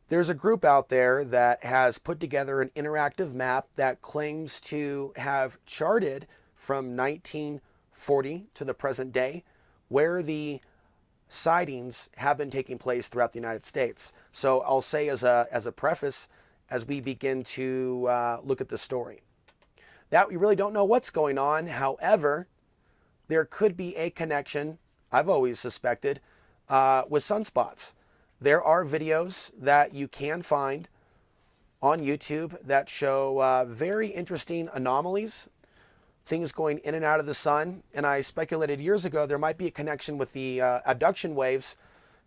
There's a group out there that has put together an interactive map that claims to have charted from 1940 to the present day where the sightings have been taking place throughout the United States. So I'll say as a preface, as we begin to look at the story, that we really don't know what's going on. However, there could be a connection, I've always suspected, with sunspots. There are videos that you can find on YouTube that show very interesting anomalies, things going in and out of the sun. And I speculated years ago there might be a connection with the abduction waves,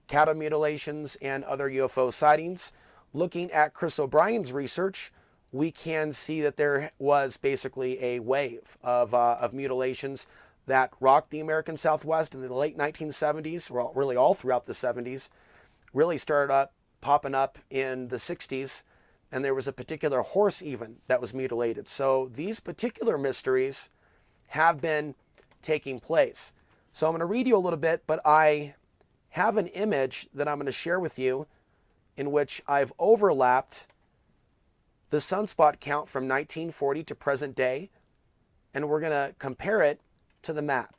cattle mutilations, and other UFO sightings. Looking at Chris O'Brien's research, we can see that there was basically a wave of mutilations that rocked the American Southwest in the late 1970s, well, really all throughout the 70s, really started popping up in the 60s, and there was a particular horse even that was mutilated. So these particular mysteries have been taking place. So I'm going to read you a little bit, but I have an image that I'm going to share with you in which I've overlapped the sunspot count from 1940 to present day, and we're going to compare it to the map.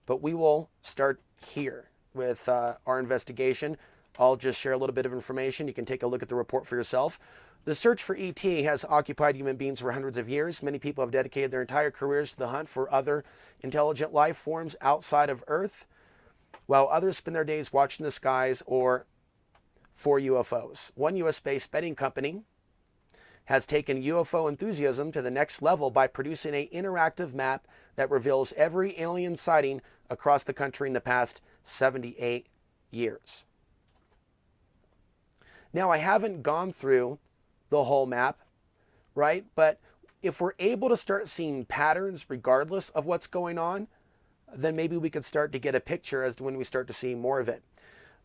But we will start here with our investigation. I'll just share a little bit of information. You can take a look at the report for yourself. The search for ET has occupied human beings for hundreds of years. Many people have dedicated their entire careers to the hunt for other intelligent life forms outside of Earth, while others spend their days watching the skies or for UFOs. One US-based betting company has taken UFO enthusiasm to the next level by producing an interactive map that reveals every alien sighting across the country in the past 78 years. Now, I haven't gone through the whole map, right? But if we're able to start seeing patterns regardless of what's going on, then maybe we could start to get a picture as to when we start to see more of it.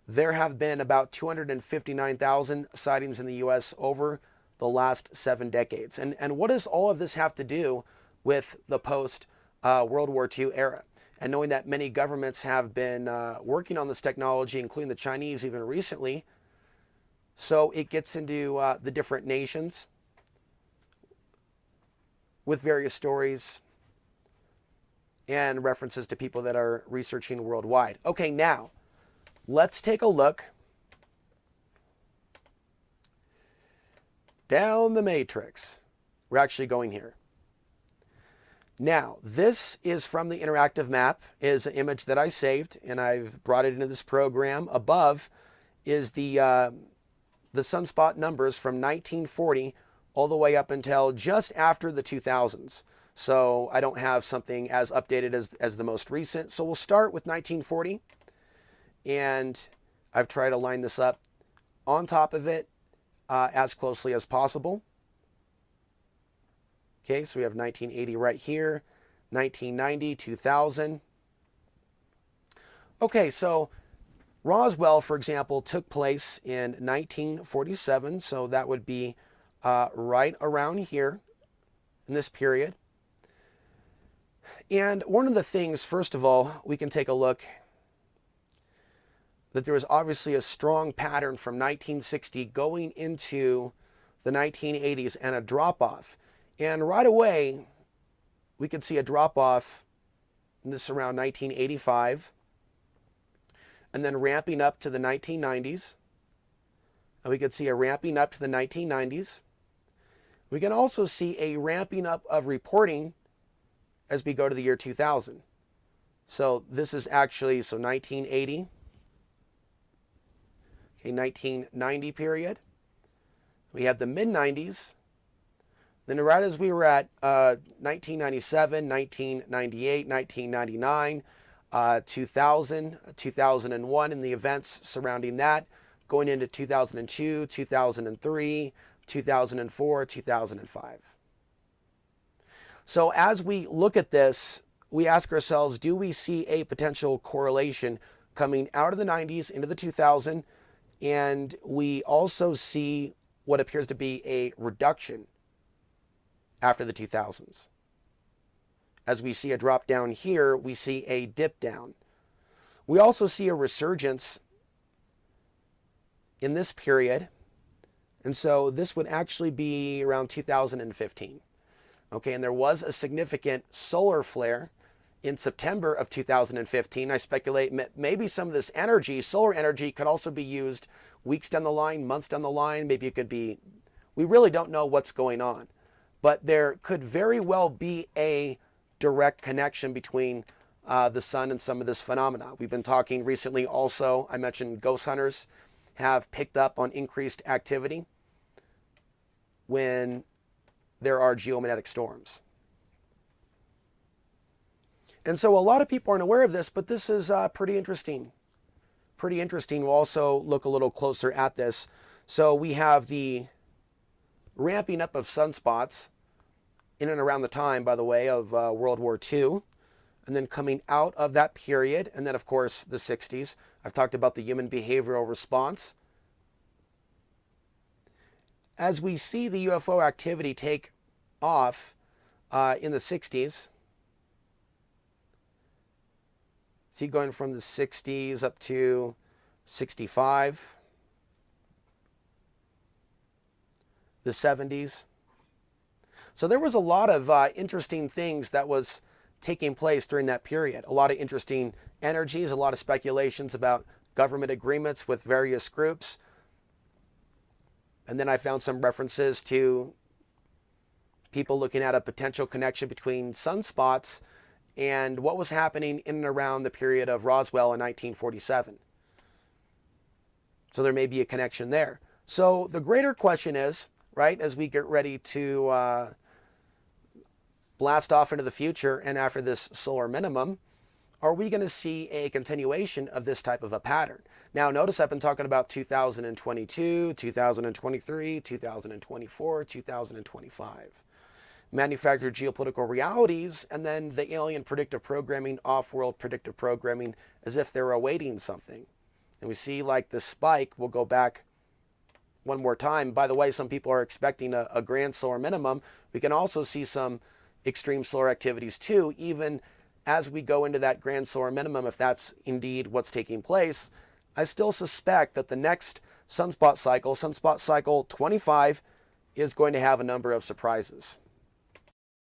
There have been about 259,000 sightings in the U.S. over the last 7 decades. And what does all of this have to do with the post-World War II era? And knowing that many governments have been working on this technology, including the Chinese even recently, so it gets into the different nations with various stories and references to people that are researching worldwide. Okay, now let's take a look down the matrix. We're actually going here. Now, this is from the interactive map, is an image that I saved, and I've brought it into this program. Above is the sunspot numbers from 1940 all the way up until just after the 2000s. So I don't have something as updated as the most recent. So we'll start with 1940. And I've tried to line this up on top of it as closely as possible. Okay, so we have 1980 right here, 1990, 2000. Okay, so Roswell, for example, took place in 1947, so that would be right around here in this period. And one of the things, first of all, we can take a look that there was obviously a strong pattern from 1960 going into the 1980s and a drop-off. And right away, we could see a drop-off in this around 1985. And then ramping up to the 1990s. And we could see a ramping up to the 1990s. We can also see a ramping up of reporting as we go to the year 2000. So this is actually, 1980. Okay, 1990 period. We had the mid-90s. Then right as we were at 1997, 1998, 1999, 2000, 2001, and the events surrounding that, going into 2002, 2003, 2004, 2005. So as we look at this, we ask ourselves, do we see a potential correlation coming out of the 90s into the 2000s? And we also see what appears to be a reduction after the 2000s. As we see a drop down here, we see a dip down. We also see a resurgence in this period And so this would actually be around 2015. Okay, and there was a significant solar flare in September of 2015. I speculate maybe some of this energy, solar energy, could also be used weeks down the line, months down the line. Maybe it could be, we really don't know what's going on. But there could very well be a direct connection between the sun and some of this phenomena. We've been talking recently also, I mentioned ghost hunters have picked up on increased activity when there are geomagnetic storms. And so a lot of people aren't aware of this, but this is pretty interesting. Pretty interesting. We'll also look a little closer at this. So we have the ramping up of sunspots in and around the time, by the way, of World War II, and then coming out of that period, and then, of course, the 60s. I've talked about the human behavioral response. As we see the UFO activity take off in the 60s, see going from the 60s up to 65, the 70s. So there was a lot of interesting things that was taking place during that period. A lot of interesting energies, a lot of speculations about government agreements with various groups. And then I found some references to people looking at a potential connection between sunspots and what was happening in and around the period of Roswell in 1947. So there may be a connection there. So the greater question is, right, as we get ready to blast off into the future and after this solar minimum, are we going to see a continuation of this type of a pattern? Now, notice I've been talking about 2022, 2023, 2024, 2025. Manufactured geopolitical realities, and then the alien predictive programming, off-world predictive programming, as if they're awaiting something. And we see like the spike, we'll go back one more time. By the way, some people are expecting a grand solar minimum. We can also see some extreme solar activities too, even as we go into that grand solar minimum, if that's indeed what's taking place. I still suspect that the next sunspot cycle 25, is going to have a number of surprises.